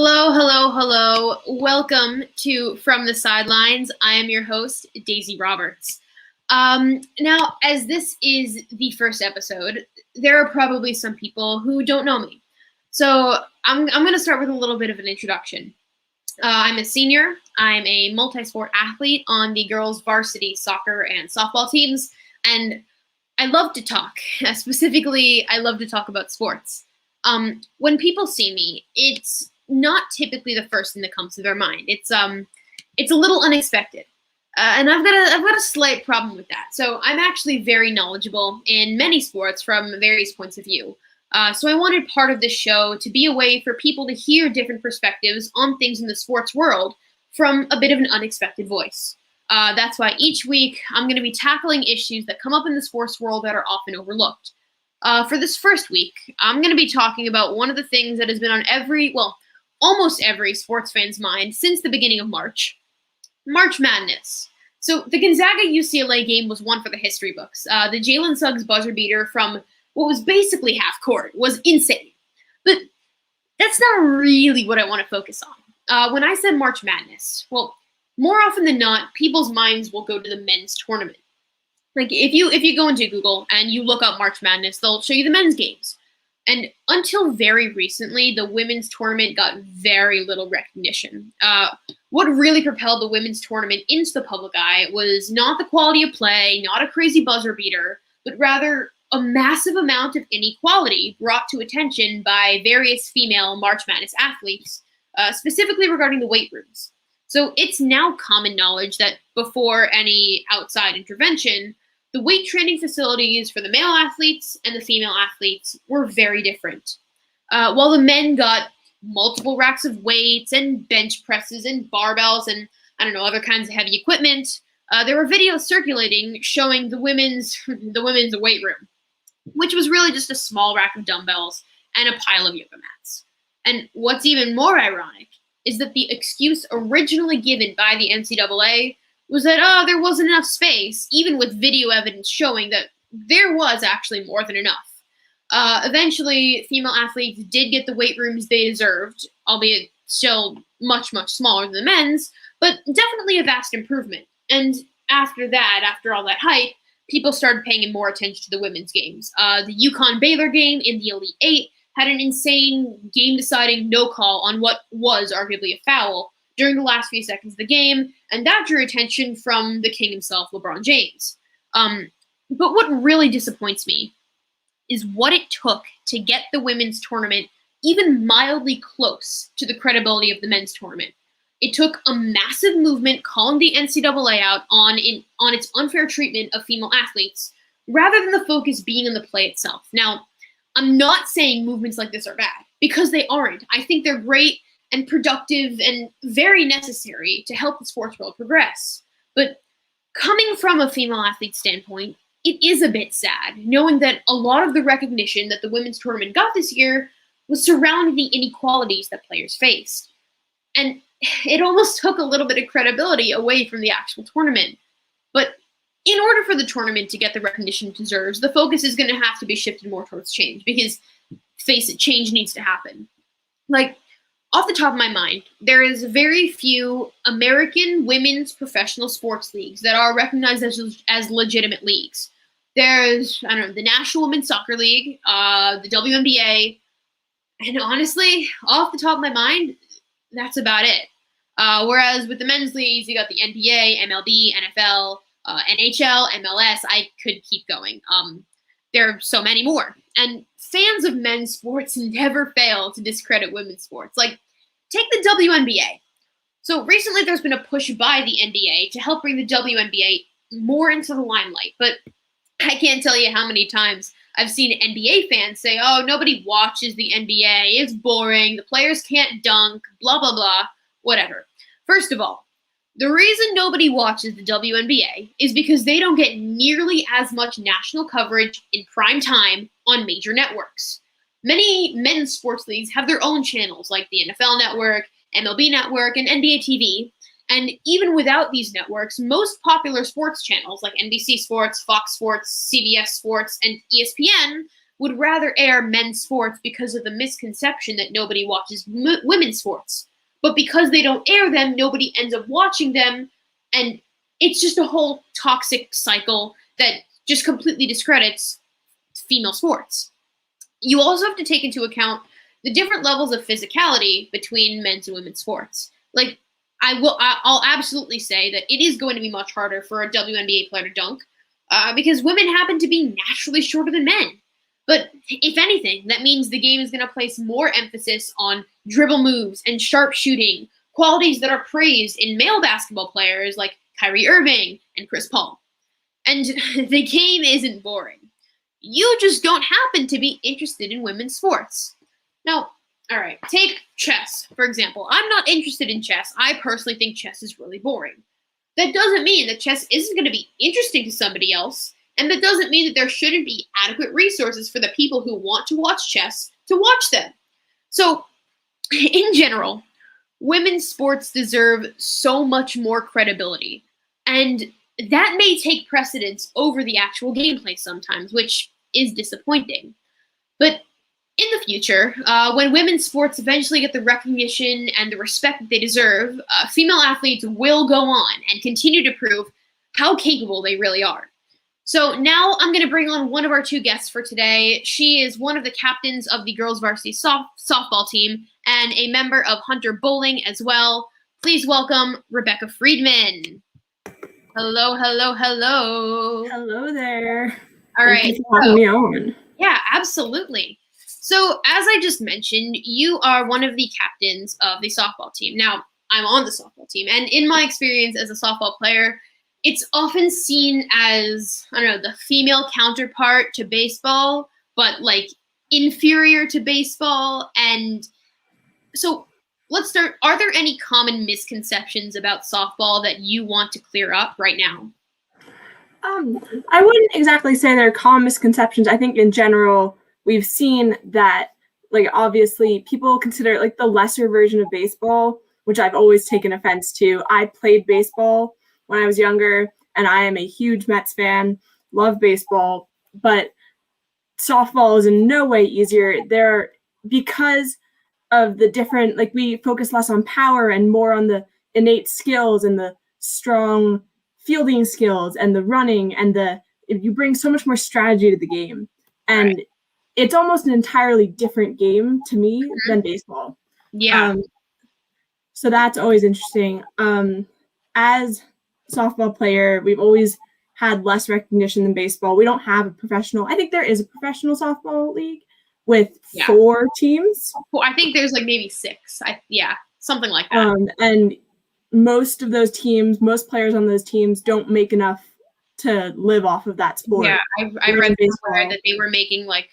Hello, hello, hello. Welcome to From the Sidelines. I am your host, Daisy Roberts. Now, as this is the first episode, there are probably some people who don't know me. So I'm going to start with a little bit of an introduction. I'm a senior. I'm a multi-sport athlete on the girls' varsity soccer and softball teams, and I love to talk. Specifically, I love to talk about sports. When people see me, it's not typically the first thing that comes to their mind. It's a little unexpected, and I've got a slight problem with that. So I'm actually very knowledgeable in many sports from various points of view. So I wanted part of this show to be a way for people to hear different perspectives on things in the sports world from a bit of an unexpected voice. That's why each week I'm going to be tackling issues that come up in the sports world that are often overlooked. For this first week, I'm going to be talking about one of the things that has been on almost every sports fan's mind since the beginning of March Madness. So the Gonzaga-UCLA game was one for the history books. The Jalen Suggs buzzer beater from what was basically half court was insane. But that's not really what I want to focus on. When I said March Madness, well, more often than not, people's minds will go to the men's tournament. Like if you go into Google and you look up March Madness, they'll show you the men's games. And until very recently, the women's tournament got very little recognition. What really propelled the women's tournament into the public eye was not the quality of play, not a crazy buzzer beater, but rather a massive amount of inequality brought to attention by various female March Madness athletes, specifically regarding the weight rooms. So it's now common knowledge that before any outside intervention, the weight training facilities for the male athletes and the female athletes were very different. While the men got multiple racks of weights and bench presses and barbells and, other kinds of heavy equipment, there were videos circulating showing the women's weight room, which was really just a small rack of dumbbells and a pile of yoga mats. And what's even more ironic is that the excuse originally given by the NCAA was that, there wasn't enough space, even with video evidence showing that there was actually more than enough. Eventually, female athletes did get the weight rooms they deserved, albeit still much, much smaller than the men's, but definitely a vast improvement. And after all that hype, people started paying more attention to the women's games. The UConn-Baylor game in the Elite Eight had an insane game-deciding no call on what was arguably a foul during the last few seconds of the game, and that drew attention from the king himself, LeBron James. But what really disappoints me is what it took to get the women's tournament even mildly close to the credibility of the men's tournament. It took a massive movement calling the NCAA out on its unfair treatment of female athletes, rather than the focus being on the play itself. Now, I'm not saying movements like this are bad, because they aren't. I think they're great and productive and very necessary to help the sports world progress. But coming from a female athlete standpoint, it is a bit sad knowing that a lot of the recognition that the women's tournament got this year was surrounding the inequalities that players faced. And it almost took a little bit of credibility away from the actual tournament. But in order for the tournament to get the recognition it deserves, the focus is going to have to be shifted more towards change because, face it, change needs to happen. Like, off the top of my mind, there is very few American women's professional sports leagues that are recognized as legitimate leagues. There's, the National Women's Soccer League, the WNBA, and honestly, off the top of my mind, that's about it. Whereas with the men's leagues, you got the NBA, MLB, NFL, NHL, MLS, I could keep going. There are so many more. And fans of men's sports never fail to discredit women's sports. Like, take the WNBA. So recently there's been a push by the NBA to help bring the WNBA more into the limelight. But I can't tell you how many times I've seen NBA fans say, oh, nobody watches the NBA. It's boring. The players can't dunk, blah, blah, blah, whatever. First of all, the reason nobody watches the WNBA is because they don't get nearly as much national coverage in prime time on major networks. Many men's sports leagues have their own channels like the NFL Network, MLB Network, and NBA TV. And even without these networks, most popular sports channels like NBC Sports, Fox Sports, CBS Sports, and ESPN would rather air men's sports because of the misconception that nobody watches women's sports. But because they don't air them, nobody ends up watching them, and it's just a whole toxic cycle that just completely discredits female sports. You also have to take into account the different levels of physicality between men's and women's sports. Like, I'll absolutely say that it is going to be much harder for a WNBA player to dunk because women happen to be naturally shorter than men. But if anything, that means the game is going to place more emphasis on dribble moves and sharp shooting, qualities that are praised in male basketball players like Kyrie Irving and Chris Paul. And the game isn't boring. You just don't happen to be interested in women's sports. Now, all right, take chess, for example. I'm not interested in chess. I personally think chess is really boring. That doesn't mean that chess isn't going to be interesting to somebody else. And that doesn't mean that there shouldn't be adequate resources for the people who want to watch chess to watch them. So, in general, women's sports deserve so much more credibility. And that may take precedence over the actual gameplay sometimes, which is disappointing. But in the future, when women's sports eventually get the recognition and the respect that they deserve, female athletes will go on and continue to prove how capable they really are. So now I'm going to bring on one of our two guests for today. She is one of the captains of the girls varsity softball team and a member of Hunter Bowling as well. Please welcome Rebecca Friedman. Hello, hello, hello. Hello there. All right. Thank you for having me on. Yeah, absolutely. So as I just mentioned, you are one of the captains of the softball team. Now, I'm on the softball team, and in my experience as a softball player, it's often seen as, I don't know, the female counterpart to baseball, but like inferior to baseball. And so let's start. Are there any common misconceptions about softball that you want to clear up right now? I wouldn't exactly say they're common misconceptions. I think in general, we've seen that, like, obviously people consider it like the lesser version of baseball, which I've always taken offense to. I played baseball when I was younger, and I am a huge Mets fan, love baseball, but softball is in no way easier. Because of the different, like, we focus less on power and more on the innate skills and the strong fielding skills and the running, and you bring so much more strategy to the game. And right. It's almost an entirely different game to me than baseball. Yeah. So that's always interesting. As a softball player, we've always had less recognition than baseball. We don't have a professional. I think there is a professional softball league with 4 teams. I think there's like maybe 6. Something like that. And most of those teams, most players on those teams don't make enough to live off of that sport. Yeah, I read somewhere that they were making like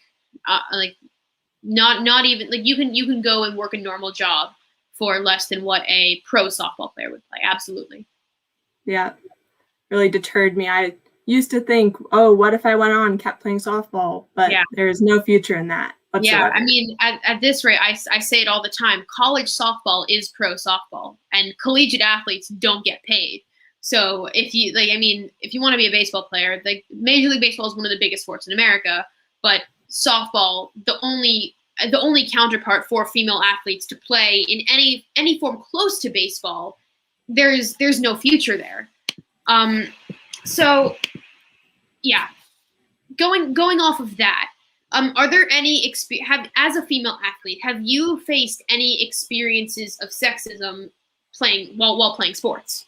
not even like you can go and work a normal job for less than what a pro softball player would play. Absolutely. Yeah, really deterred me. I used to think, oh, what if I went on and kept playing softball? But there is no future in that whatsoever. Yeah, I mean, at this rate, I say it all the time. College softball is pro softball, and collegiate athletes don't get paid. So if you want to be a baseball player, like Major League Baseball is one of the biggest sports in America, but softball, the only counterpart for female athletes to play in any form close to baseball, there's no future there. So yeah, going off of that, are there any as a female athlete, have you faced any experiences of sexism while playing sports?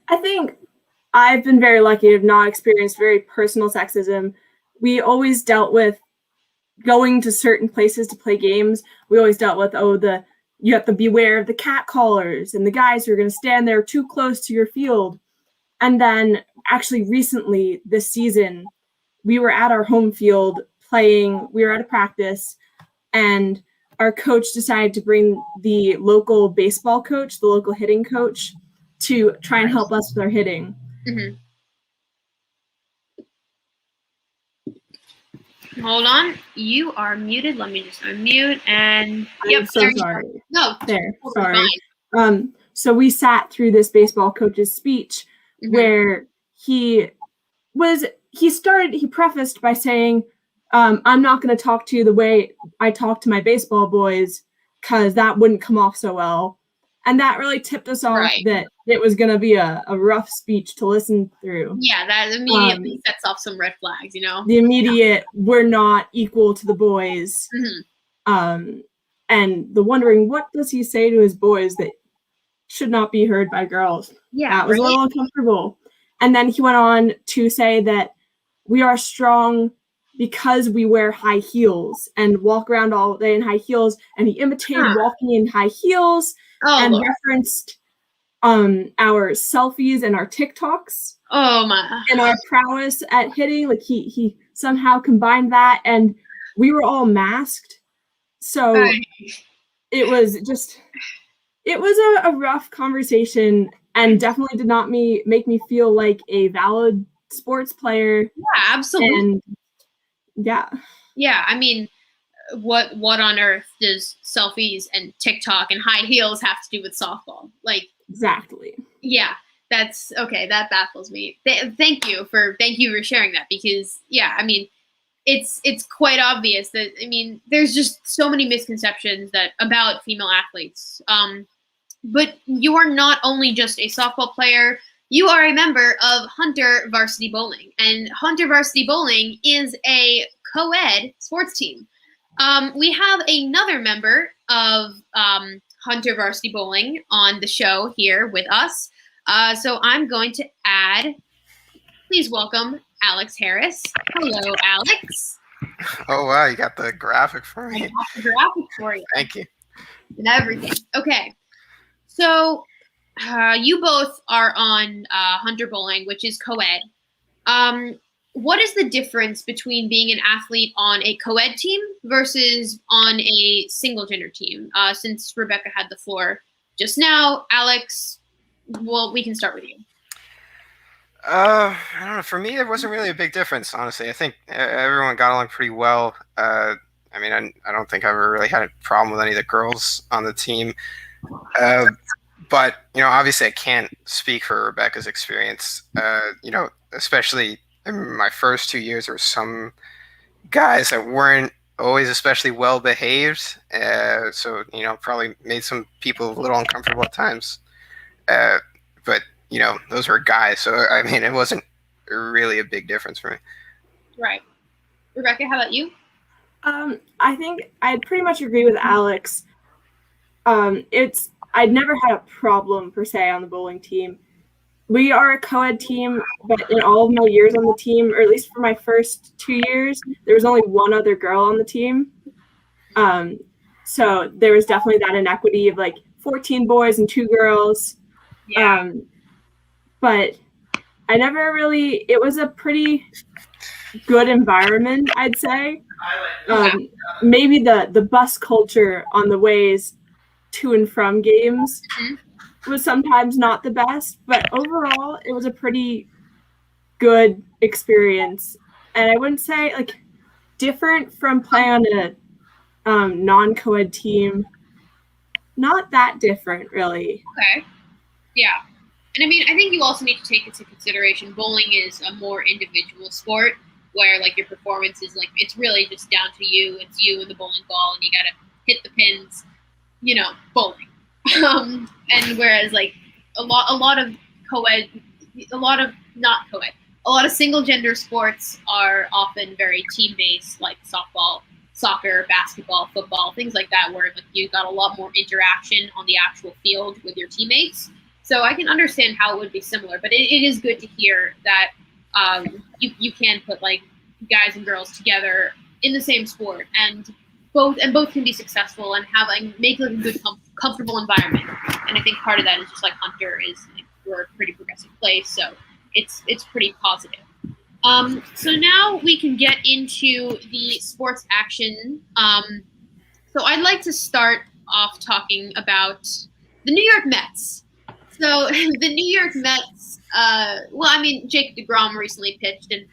I think I've been very lucky to have not experienced very personal sexism. We always dealt with going to certain places to play games. We always dealt with, you have to beware of the cat callers and the guys who are going to stand there too close to your field. And then actually recently this season, we were at our home field playing, we were at a practice, and our coach decided to bring the local baseball coach, the local hitting coach, to try and help us with our hitting. Mm-hmm. Hold on, you are muted. Let me just unmute and. I'm so sorry. No, there. Sorry. So we sat through this baseball coach's speech, where he prefaced by saying, I'm not going to talk to you the way I talk to my baseball boys because that wouldn't come off so well. And that really tipped us off that it was going to be a rough speech to listen through. Yeah, that immediately sets off some red flags, you know? The immediate, we're not equal to the boys. Mm-hmm. And the wondering, what does he say to his boys that should not be heard by girls? Yeah, that was a little uncomfortable. And then he went on to say that we are strong because we wear high heels and walk around all day in high heels. And he imitated walking in high heels and referenced our selfies and our TikToks. Oh my! And our prowess at hitting. Like he somehow combined that, and we were all masked. So it was a rough conversation, and definitely did not make me feel like a valid sports player. Yeah, absolutely. And yeah, I mean, what on earth does selfies and TikTok and high heels have to do with softball? Like, exactly. Yeah, that's okay. That baffles me. Thank you for sharing that, because I mean, it's quite obvious that, I mean, there's just so many misconceptions about female athletes. But you are not only just a softball player, you are a member of Hunter Varsity Bowling. And Hunter Varsity Bowling is a co-ed sports team. We have another member of Hunter Varsity Bowling on the show here with us. So I'm going to please welcome Alex Harris. Hello, Alex. Oh, wow, you got the graphic for me. I got the graphic for you. Thank you. And everything. Okay. So you both are on Hunter Bowling, which is co-ed. What is the difference between being an athlete on a co-ed team versus on a single-gender team? Since Rebecca had the floor just now, Alex, well, we can start with you. I don't know. For me, there wasn't really a big difference, honestly. I think everyone got along pretty well. I mean, I don't think I ever really had a problem with any of the girls on the team. But, obviously I can't speak for Rebecca's experience. Especially in my first 2 years, there were some guys that weren't always especially well behaved. So, probably made some people a little uncomfortable at times. But, those were guys. So, I mean, it wasn't really a big difference for me. Right. Rebecca, how about you? I think I pretty much agree with Alex. I'd never had a problem per se on the bowling team. We are a co-ed team, but in all of my years on the team, or at least for my first 2 years, there was only one other girl on the team. So there was definitely that inequity of like 14 boys and 2 girls. Yeah. But I never really, it was a pretty good environment, I'd say. Maybe the bus culture on the ways to and from games was sometimes not the best, but overall it was a pretty good experience. And I wouldn't say like different from playing on a non-co-ed team. Not that different, really. Okay. Yeah. And I mean, I think you also need to take into consideration bowling is a more individual sport where like your performance is like, it's really just down to you. It's you and the bowling ball, and you got to hit the pins, bowling. And whereas like a lot of co-ed, a lot of not co-ed, a lot of single gender sports are often very team based, like softball, soccer, basketball, football, things like that, where like you got a lot more interaction on the actual field with your teammates. So I can understand how it would be similar, but it is good to hear that you can put like guys and girls together in the same sport, and both can be successful and make like a good comfortable environment. And I think part of that is just like Hunter is like, we're a pretty progressive place, so it's pretty positive. So now we can get into the sports action. So I'd like to start off talking about the New York Mets. So the New York Mets, Jacob deGrom recently pitched, and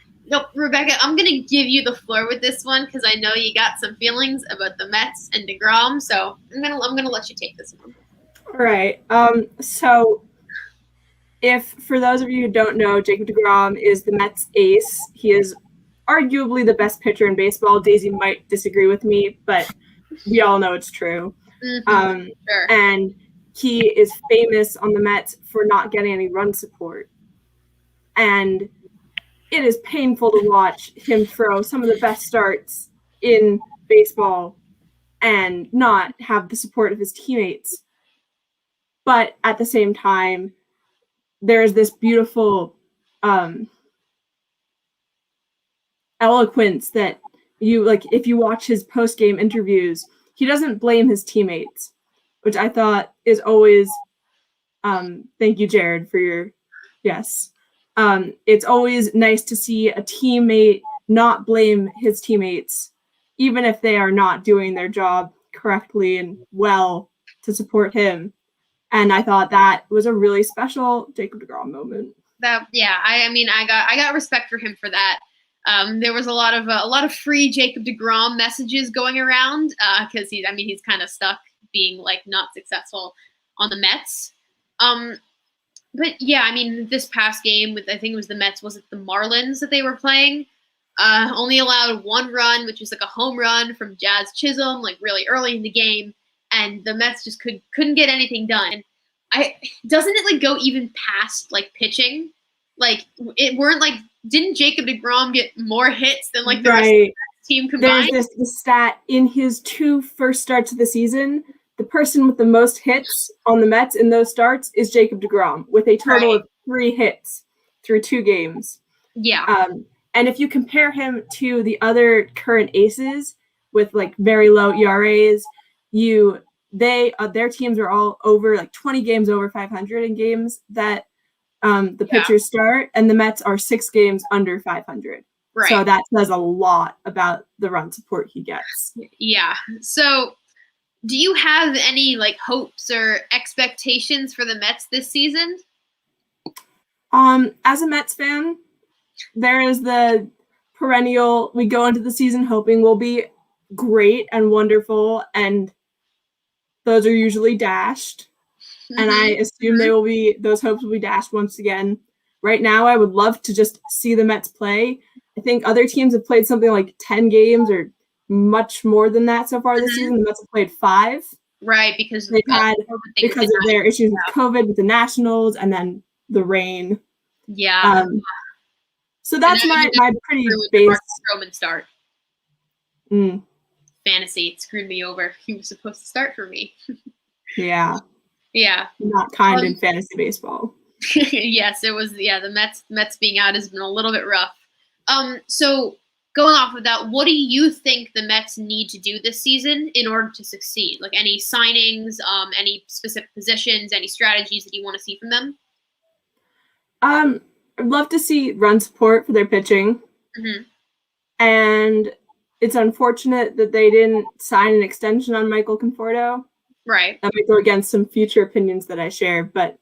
Rebecca, I'm going to give you the floor with this one because I know you got some feelings about the Mets and deGrom, so I'm gonna let you take this one. All right. So if for those of you who don't know, Jacob deGrom is the Mets ace. He is arguably the best pitcher in baseball. Daisy might disagree with me, but we all know it's true. Sure. And he is famous on the Mets for not getting any run support. And it is painful to watch him throw some of the best starts in baseball and not have the support of his teammates. But at the same time, there's this beautiful eloquence that you like. If you watch his post-game interviews, he doesn't blame his teammates, which I thought is always thank you, Jared, for your yes. It's always nice to see a teammate not blame his teammates, even if they are not doing their job correctly and well to support him. And I thought that was a really special Jacob deGrom moment. I got respect for him for that. There was a lot of free Jacob deGrom messages going around because he's kind of stuck being like not successful on the Mets. But yeah, I mean, this past game with, I think it was the Mets, was it the Marlins that they were playing? Only allowed one run, which was like a home run from Jazz Chisholm, like really early in the game, and the Mets just couldn't get anything done. Doesn't it like go even past like pitching? Like didn't Jacob deGrom get more hits than like the rest of the team combined? There's this stat in his 2 first starts of the season. The person with the most hits on the Mets in those starts is Jacob deGrom, with a total of 3 hits through 2 games. Yeah. And if you compare him to the other current aces with like very low ERAs, their teams are all over like 20 games over 500 in games that the pitchers start, and the Mets are 6 games under 500. Right. So that says a lot about the run support he gets. Yeah. So do you have any like hopes or expectations for the Mets this season? As a Mets fan, there is the perennial, we go into the season hoping we'll be great and wonderful, and those are usually dashed. And I assume those hopes will be dashed once again. Right now, I would love to just see the Mets play. I think other teams have played something like 10 games or much more than that so far this season. The Mets have played 5. Right, because they've had because of their issues with COVID, with the Nationals, and then the rain. Yeah. So that's my pretty base Roman start. Fantasy, it screwed me over. He was supposed to start for me. Yeah. Yeah. Not kind in fantasy baseball. Yes, it was. Yeah, the Mets being out has been a little bit rough. So going off of that, what do you think the Mets need to do this season in order to succeed? Like any signings, any specific positions, any strategies that you want to see from them? I'd love to see run support for their pitching. And it's unfortunate that they didn't sign an extension on Michael Conforto. Right. That might go against some future opinions that I share, but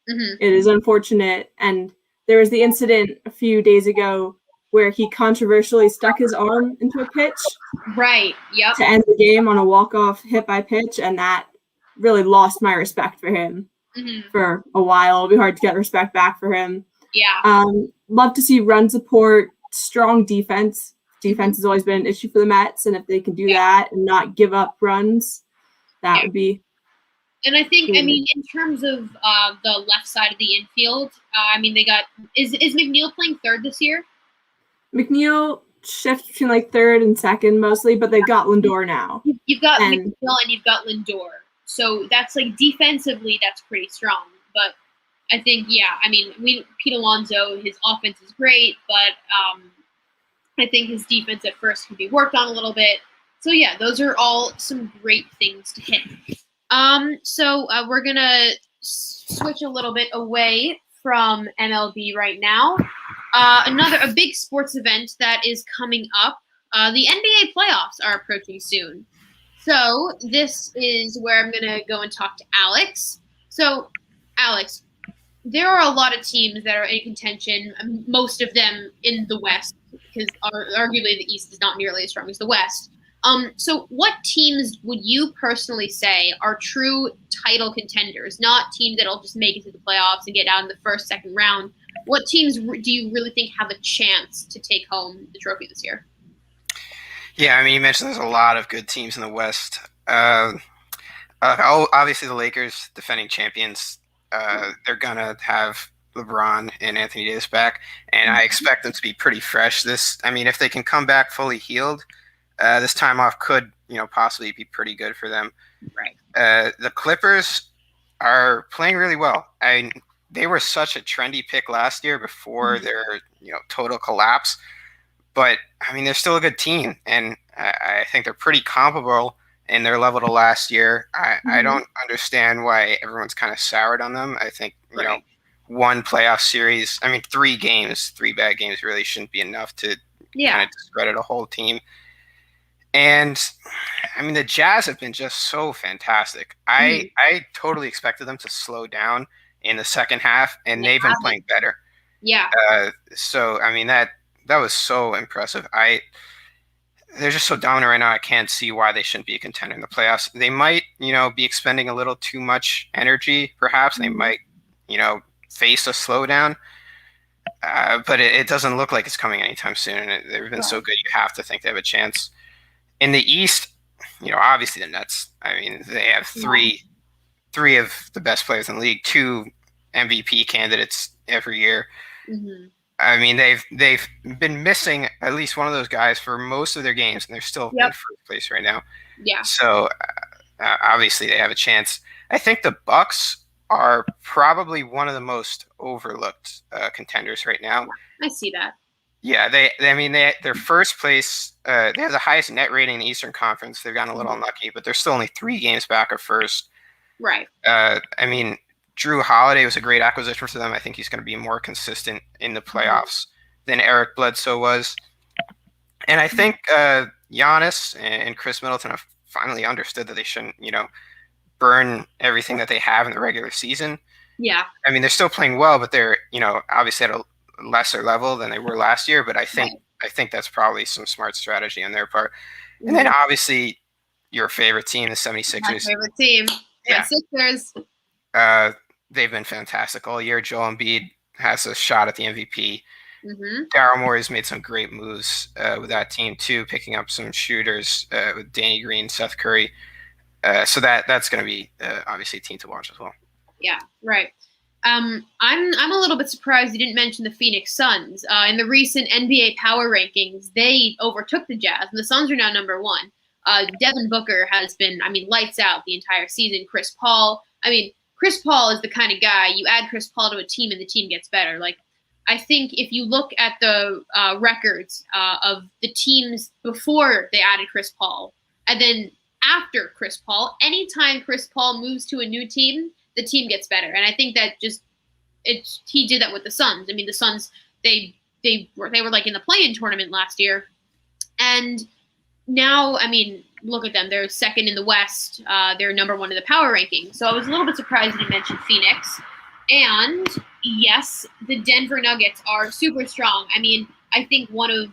it is unfortunate. And there was the incident a few days ago where he controversially stuck his arm into a pitch. Right. Yep. To end the game on a walk-off hit by pitch, and that really lost my respect for him for a while. It'll be hard to get respect back for him. Yeah. Love to see run support, strong defense. Defense has always been an issue for the Mets, and if they can do that and not give up runs, that would be. And I think, I mean, in terms of the left side of the infield, I mean, they got is McNeil playing third this year? McNeil shifts between like third and second mostly, but they've got Lindor now. You've got McNeil and you've got Lindor, so that's like defensively, that's pretty strong. But I think, I mean, Pete Alonso, his offense is great, but I think his defense at first could be worked on a little bit. So yeah, those are all some great things to hit. So we're gonna switch a little bit away from MLB right now. A big sports event that is coming up. The NBA playoffs are approaching soon. So this is where I'm gonna go and talk to Alex. So, Alex, there are a lot of teams that are in contention. Most of them in the West, because arguably the East is not nearly as strong as the West. So what teams would you personally say are true title contenders, not teams that'll just make it to the playoffs and get out in the first, second round, What teams do you really think have a chance to take home the trophy this year? Yeah, I mean, you mentioned there's a lot of good teams in the West. Obviously, the Lakers, defending champions, they're gonna have LeBron and Anthony Davis back, and I expect them to be pretty fresh. I mean, if they can come back fully healed, this time off could, possibly be pretty good for them. Right. The Clippers are playing really well. They were such a trendy pick last year before their, total collapse. But I mean, they're still a good team, and I think they're pretty comparable in their level to last year. I don't understand why everyone's kind of soured on them. I think one playoff series, I mean, 3 bad games really shouldn't be enough to kind of discredit a whole team. And I mean, the Jazz have been just so fantastic. I totally expected them to slow down in the second half, and they've been playing better. Yeah. So I mean that was so impressive. They're just so dominant right now. I can't see why they shouldn't be a contender in the playoffs. They might, be expending a little too much energy. Perhaps they might, face a slowdown. But it doesn't look like it's coming anytime soon. And they've been so good. You have to think they have a chance. In the East, obviously the Nets. I mean, they have three of the best players in the league, 2 MVP candidates every year. I mean, they've been missing at least one of those guys for most of their games, and they're still in first place right now. Yeah. So obviously they have a chance. I think the Bucks are probably one of the most overlooked contenders right now. I see that. Yeah, they're first place. They have the highest net rating in the Eastern Conference. They've gotten a little unlucky, but they're still only 3 games back of first. Right. I mean, Drew Holiday was a great acquisition for them. I think he's going to be more consistent in the playoffs than Eric Bledsoe was. And I think Giannis and Chris Middleton have finally understood that they shouldn't, burn everything that they have in the regular season. Yeah. I mean, they're still playing well, but they're, obviously at a lesser level than they were last year. But I think that's probably some smart strategy on their part. And then obviously your favorite team, the 76ers. My favorite team. Yeah. Sixers. They've been fantastic all year. Joel Embiid has a shot at the MVP. Mm-hmm. Daryl Morey has made some great moves with that team too, picking up some shooters with Danny Green, Seth Curry. So that's going to be obviously a team to watch as well. Yeah, right. I'm a little bit surprised you didn't mention the Phoenix Suns. In the recent NBA Power Rankings, they overtook the Jazz, and the Suns are now number 1. Devin Booker has been, lights out the entire season. Chris Paul is the kind of guy, you add Chris Paul to a team and the team gets better. Like, I think if you look at the records of the teams before they added Chris Paul, and then after Chris Paul, anytime Chris Paul moves to a new team, the team gets better. And I think that he did that with the Suns. I mean, the Suns, they were like in the play-in tournament last year. And now, look at them. They're second in the West. They're number 1 in the power rankings. So I was a little bit surprised you mentioned Phoenix. And yes, the Denver Nuggets are super strong. I think one of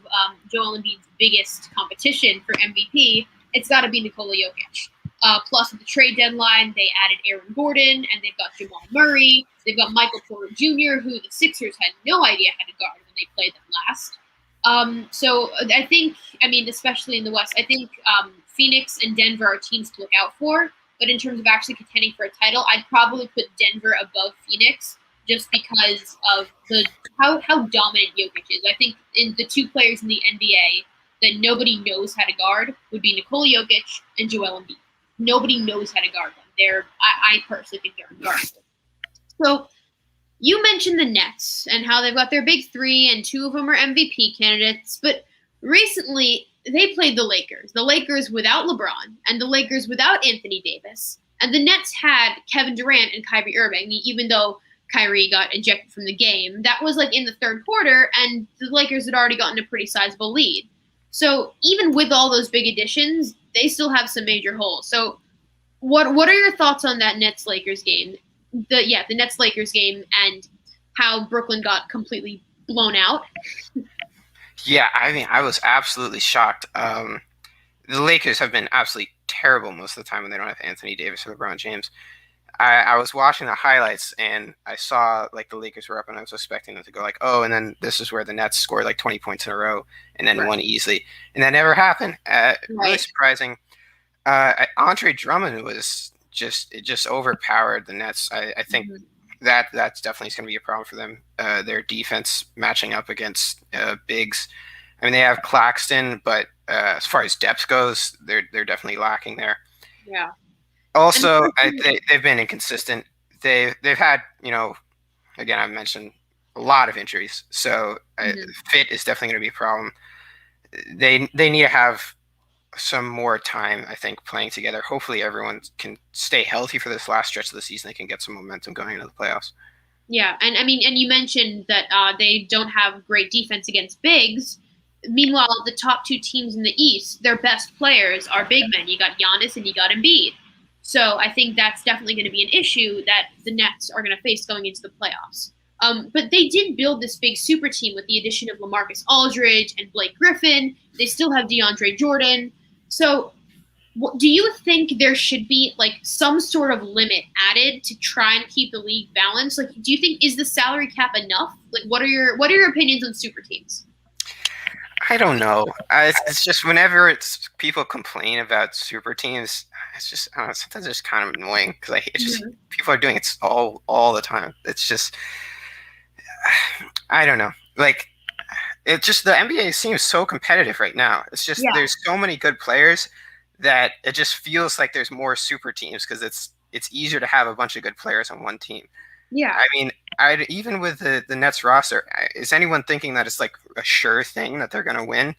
Joel Embiid's biggest competition for MVP, it's got to be Nikola Jokic. Plus, at the trade deadline, they added Aaron Gordon, and they've got Jamal Murray. They've got Michael Porter Jr., who the Sixers had no idea how to guard when they played them last. So I think, especially in the West, I think Phoenix and Denver are teams to look out for. But in terms of actually contending for a title, I'd probably put Denver above Phoenix just because of how dominant Jokic is. I think in the 2 players in the NBA that nobody knows how to guard would be Nikola Jokic and Joel Embiid. Nobody knows how to guard them. I personally think they're unguardable. So you mentioned the Nets and how they've got their big 3 and 2 of them are MVP candidates. But recently they played the Lakers without LeBron and the Lakers without Anthony Davis. And the Nets had Kevin Durant and Kyrie Irving, even though Kyrie got ejected from the game. That was like in the 3rd quarter, and the Lakers had already gotten a pretty sizable lead. So even with all those big additions, they still have some major holes. So what are your thoughts on that Nets-Lakers game? The Nets-Lakers game and how Brooklyn got completely blown out? Yeah, I was absolutely shocked. The Lakers have been absolutely terrible most of the time when they don't have Anthony Davis or LeBron James. I was watching the highlights and I saw like the Lakers were up and I was expecting them to go like, oh, and then this is where the Nets scored like 20 points in a row and then won easily. And that never happened. Really surprising. Andre Drummond was just overpowered the Nets. I think that's definitely going to be a problem for them. Their defense matching up against bigs. I mean, they have Claxton, but as far as depth goes, they're definitely lacking there. Yeah. Also, they've been inconsistent. They've had, again, I've mentioned a lot of injuries, so fit is definitely going to be a problem. They need to have some more time, I think, playing together. Hopefully, everyone can stay healthy for this last stretch of the season. They can get some momentum going into the playoffs. Yeah, and I mean, and you mentioned that they don't have great defense against bigs. Meanwhile, the top two teams in the East, their best players are big men. You got Giannis and you got Embiid. So I think that's definitely going to be an issue that the Nets are going to face going into the playoffs. But they did build this big super team with the addition of LaMarcus Aldridge and Blake Griffin. They still have DeAndre Jordan. So do you think there should be like some sort of limit added to try and keep the league balanced? Like, do you think is the salary cap enough? Like, what are your opinions on super teams? I don't know. It's just whenever people complain about super teams, it's just I don't know, sometimes it's kind of annoying because people are doing it all the time. It's just I don't know. Like it just the NBA seems so competitive right now. It's just there's so many good players that it just feels like there's more super teams because it's easier to have a bunch of good players on one team. Yeah. I mean, even with the Nets roster, is anyone thinking that it's like a sure thing that they're going to win?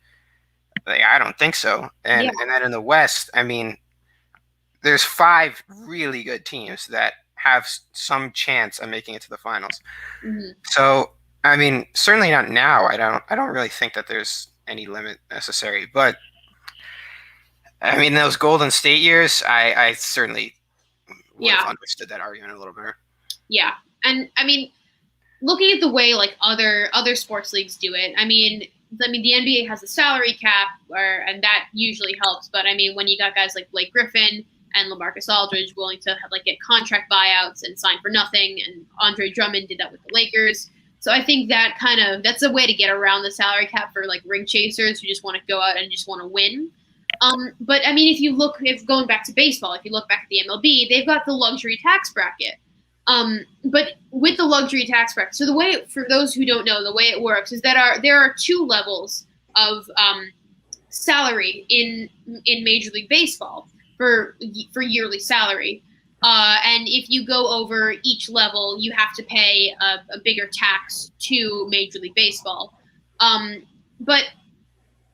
Like, I don't think so. And then in the West, I mean, there's 5 really good teams that have some chance of making it to the finals. So, I mean, certainly not now. I don't really think that there's any limit necessary. But I mean, those Golden State years, I certainly would have understood that argument a little better. Yeah, and I mean, looking at the way like other sports leagues do it, I mean, the NBA has a salary cap, and that usually helps. But I mean, when you got guys like Blake Griffin and LaMarcus Aldridge willing to get contract buyouts and sign for nothing, and Andre Drummond did that with the Lakers. So I think that's a way to get around the salary cap for like ring chasers who just want to go out and just want to win. But I mean, if going back to baseball, if you look back at the MLB, they've got the luxury tax bracket. But with the luxury tax bracket, so for those who don't know, the way it works is that there are 2 levels of salary in Major League Baseball for yearly salary. And if you go over each level, you have to pay a bigger tax to Major League Baseball. But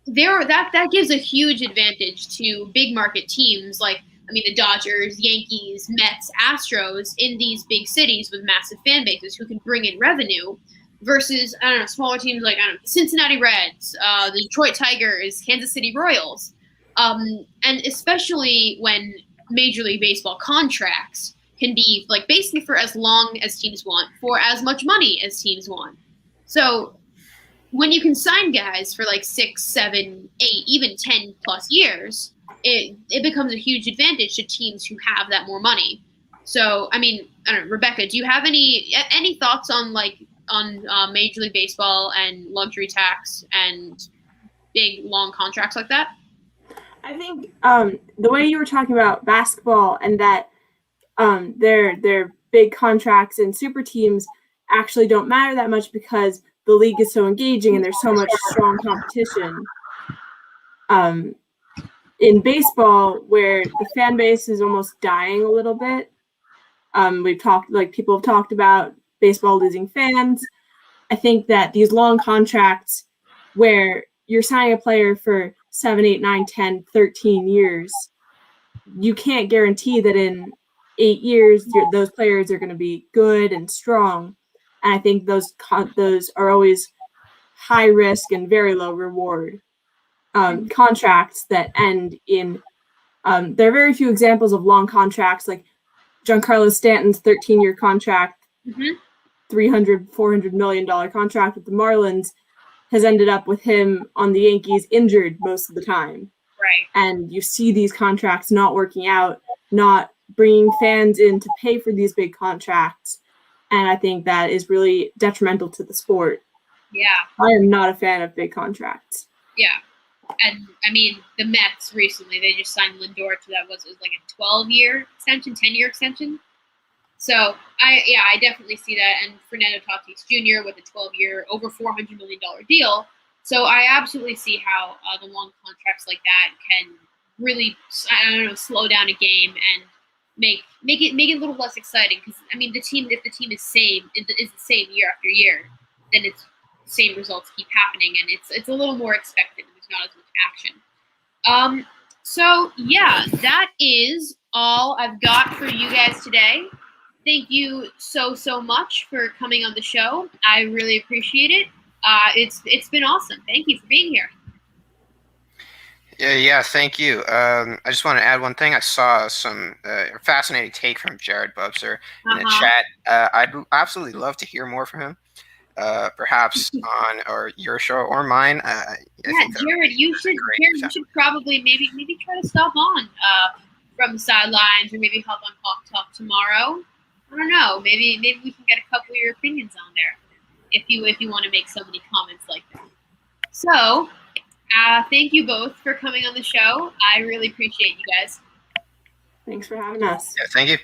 that gives a huge advantage to big market teams like, I mean, the Dodgers, Yankees, Mets, Astros in these big cities with massive fan bases who can bring in revenue versus, I don't know, smaller teams like, Cincinnati Reds, the Detroit Tigers, Kansas City Royals. And especially when Major League Baseball contracts can be like basically for as long as teams want, for as much money as teams want. So when you can sign guys for like 6, 7, 8, even 10 plus years, it becomes a huge advantage to teams who have that more money. So, I mean, I don't know, Rebecca, do you have any thoughts on Major League Baseball and luxury tax and big long contracts like that? I think the way you were talking about basketball and that their big contracts and super teams actually don't matter that much because the league is so engaging and there's so much strong competition. In baseball, where the fan base is almost dying a little bit, people have talked about baseball losing fans. I think that these long contracts where you're signing a player for 7, 8, 9, 10, 13 years, you can't guarantee that in 8 years those players are going to be good and strong. And I think those are always high risk and very low reward contracts that end in. There are very few examples of long contracts, like Giancarlo Stanton's 13-year contract, $300-400 million contract with the Marlins has ended up with him on the Yankees injured most of the time. Right. And you see these contracts not working out, not bringing fans in to pay for these big contracts. And I think that is really detrimental to the sport. Yeah. I am not a fan of big contracts. Yeah. And I mean, the Mets recently, they just signed Lindor to that, it was like a 12-year extension, 10-year extension. So I definitely see that. And Fernando Tatis Jr. with a 12-year, over $400 million deal. So I absolutely see how the long contracts like that can really, I don't know, slow down a game and make it a little less exciting. Because I mean, if the team is the same year after year, then it's the same results keep happening, and it's a little more expected. There's not as much action. So yeah, that is all I've got for you guys today. Thank you so much for coming on the show. I really appreciate it. It's been awesome. Thank you for being here. Yeah, thank you. I just want to add one thing. I saw some fascinating take from Jared Bubser in the chat. I'd absolutely love to hear more from him, perhaps on your show or mine. Jared, you should probably maybe try to stop on from the sidelines, or maybe hop on Hawk Talk tomorrow. I don't know. Maybe we can get a couple of your opinions on there if you want to make so many comments like that. So. Thank you both for coming on the show. I really appreciate you guys. Thanks for having us. Yeah, thank you.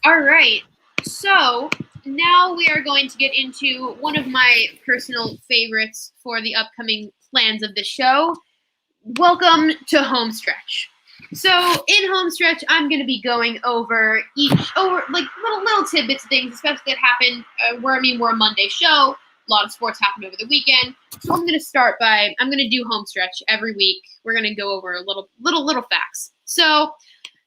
All right. So now we are going to get into one of my personal favorites for the upcoming plans of the show. Welcome to Homestretch. So in Homestretch, I'm going to be going over like little tidbits of things, especially that happen we're a Monday show. A lot of sports happen over the weekend. So I'm going to do Homestretch every week. We're going to go over a little facts. So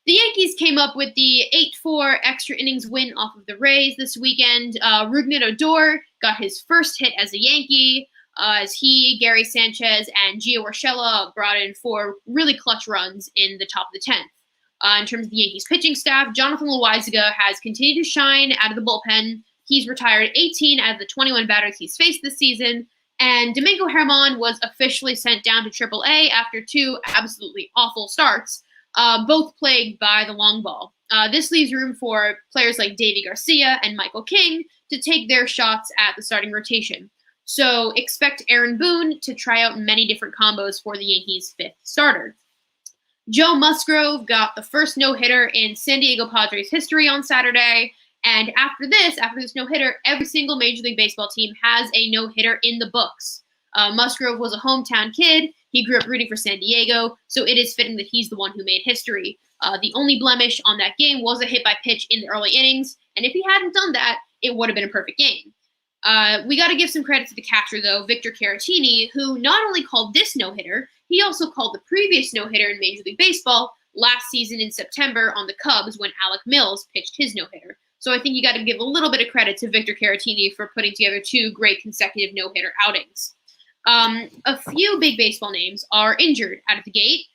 the Yankees came up with the 8-4 extra innings win off of the Rays this weekend. Rougned Odor got his first hit as a Yankee, as he, Gary Sanchez, and Gio Urshela brought in 4 really clutch runs in the top of the 10th. In terms of the Yankees pitching staff, Jonathan Loaisiga has continued to shine out of the bullpen. He's retired 18 out of the 21 batters he's faced this season. And Domingo Germán was officially sent down to AAA after 2 absolutely awful starts, both plagued by the long ball. This leaves room for players like Davy Garcia and Michael King to take their shots at the starting rotation. So expect Aaron Boone to try out many different combos for the Yankees' 5th starter. Joe Musgrove got the first no-hitter in San Diego Padres history on Saturday. And after this no-hitter, every single Major League Baseball team has a no-hitter in the books. Musgrove was a hometown kid. He grew up rooting for San Diego, so it is fitting that he's the one who made history. The only blemish on that game was a hit by pitch in the early innings, and if he hadn't done that, it would have been a perfect game. We got to give some credit to the catcher, though, Victor Caratini, who not only called this no-hitter, he also called the previous no-hitter in Major League Baseball last season in September on the Cubs when Alec Mills pitched his no-hitter. So I think you got to give a little bit of credit to Victor Caratini for putting together 2 great consecutive no-hitter outings. A few big baseball names are injured out of the gate.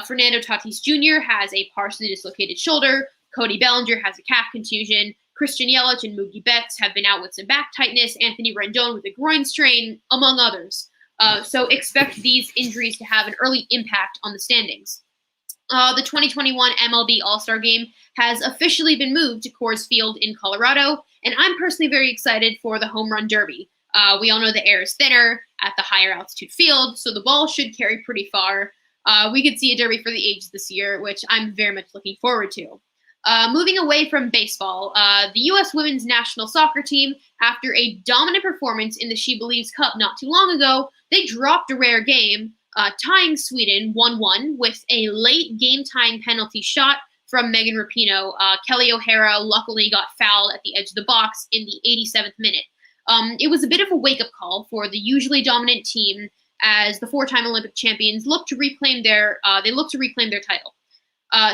Fernando Tatis Jr. has a partially dislocated shoulder. Cody Bellinger has a calf contusion. Christian Yelich and Mookie Betts have been out with some back tightness. Anthony Rendon with a groin strain, among others. So expect these injuries to have an early impact on the standings. The 2021 MLB All-Star Game has officially been moved to Coors Field in Colorado, and I'm personally very excited for the Home Run Derby. We all know the air is thinner at the higher altitude field, so the ball should carry pretty far. We could see a derby for the ages this year, which I'm very much looking forward to. Moving away from baseball, the U.S. women's national soccer team, after a dominant performance in the She Believes Cup not too long ago, they dropped a rare game, tying Sweden 1-1 with a late game-tying penalty shot from Megan Rapinoe. Kelly O'Hara luckily got fouled at the edge of the box in the 87th minute. It was a bit of a wake-up call for the usually dominant team as the 4-time Olympic champions look to reclaim their title.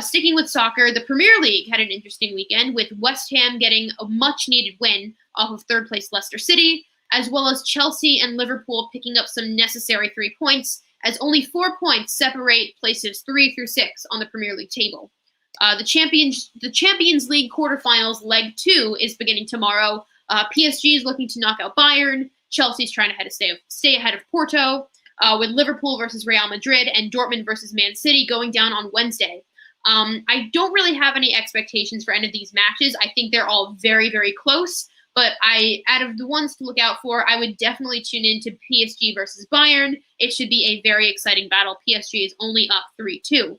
Sticking with soccer, the Premier League had an interesting weekend with West Ham getting a much-needed win off of third-place Leicester City, as well as Chelsea and Liverpool picking up some necessary 3 points, as only 4 points separate places 3 through 6 on the Premier League table. The Champions League quarterfinals leg 2 is beginning tomorrow. PSG is looking to knock out Bayern. Chelsea's trying to stay ahead of Porto, with Liverpool versus Real Madrid and Dortmund versus Man City going down on Wednesday. I don't really have any expectations for any of these matches. I think they're all very, very close. But out of the ones to look out for, I would definitely tune into PSG versus Bayern. It should be a very exciting battle. PSG is only up 3-2.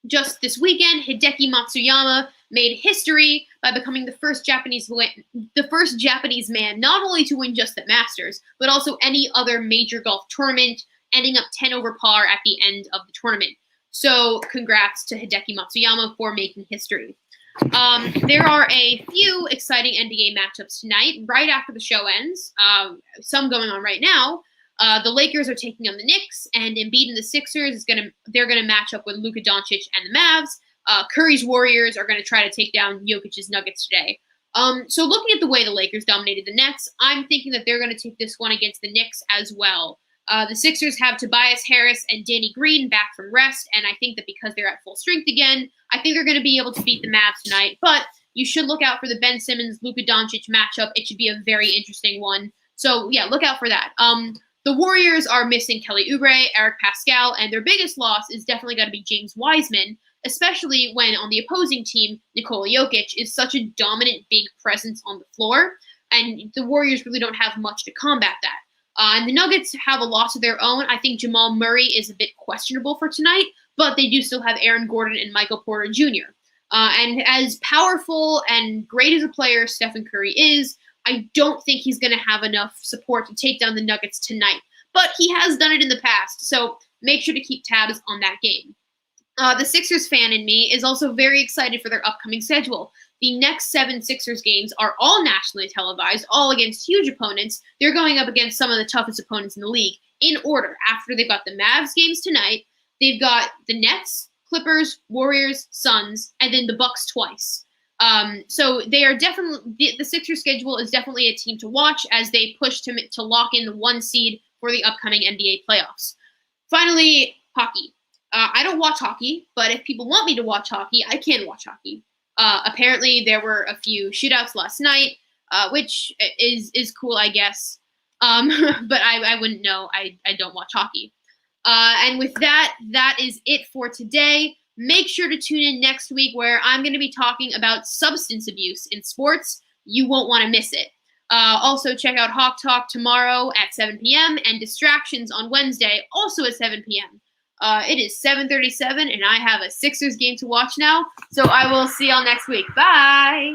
Just this weekend, Hideki Matsuyama made history by becoming the first Japanese man not only to win just the Masters, but also any other major golf tournament, ending up 10 over par at the end of the tournament. So congrats to Hideki Matsuyama for making history. There are a few exciting NBA matchups tonight, right after the show ends. Some going on right now. The Lakers are taking on the Knicks, and Embiid and the Sixers they're gonna match up with Luka Doncic and the Mavs. Curry's Warriors are gonna try to take down Jokic's Nuggets today. So looking at the way the Lakers dominated the Nets, I'm thinking that they're gonna take this one against the Knicks as well. The Sixers have Tobias Harris and Danny Green back from rest, and I think that because they're at full strength again, I think they're going to be able to beat the Mavs tonight. But you should look out for the Ben Simmons-Luka Doncic matchup. It should be a very interesting one. So, yeah, look out for that. The Warriors are missing Kelly Oubre, Eric Pascal, and their biggest loss is definitely going to be James Wiseman, especially when on the opposing team, Nikola Jokic is such a dominant big presence on the floor, and the Warriors really don't have much to combat that. And the Nuggets have a loss of their own. I think Jamal Murray is a bit questionable for tonight, but they do still have Aaron Gordon and Michael Porter Jr. And as powerful and great as a player Stephen Curry is, I don't think he's going to have enough support to take down the Nuggets tonight. But he has done it in the past, so make sure to keep tabs on that game. The Sixers fan in me is also very excited for their upcoming schedule. The next 7 Sixers games are all nationally televised, all against huge opponents. They're going up against some of the toughest opponents in the league in order. After they've got the Mavs games tonight, they've got the Nets, Clippers, Warriors, Suns, and then the Bucks twice. So they are definitely the Sixers schedule is definitely a team to watch as they push to lock in the 1 seed for the upcoming NBA playoffs. Finally, hockey. I don't watch hockey, but if people want me to watch hockey, I can watch hockey. Apparently, there were a few shootouts last night, which is cool, I guess. But I wouldn't know. I don't watch hockey. And with that is it for today. Make sure to tune in next week where I'm going to be talking about substance abuse in sports. You won't want to miss it. Also, check out Hawk Talk tomorrow at 7 p.m. and Distractions on Wednesday, also at 7 p.m. It is 7:37, and I have a Sixers game to watch now, so I will see y'all next week. Bye!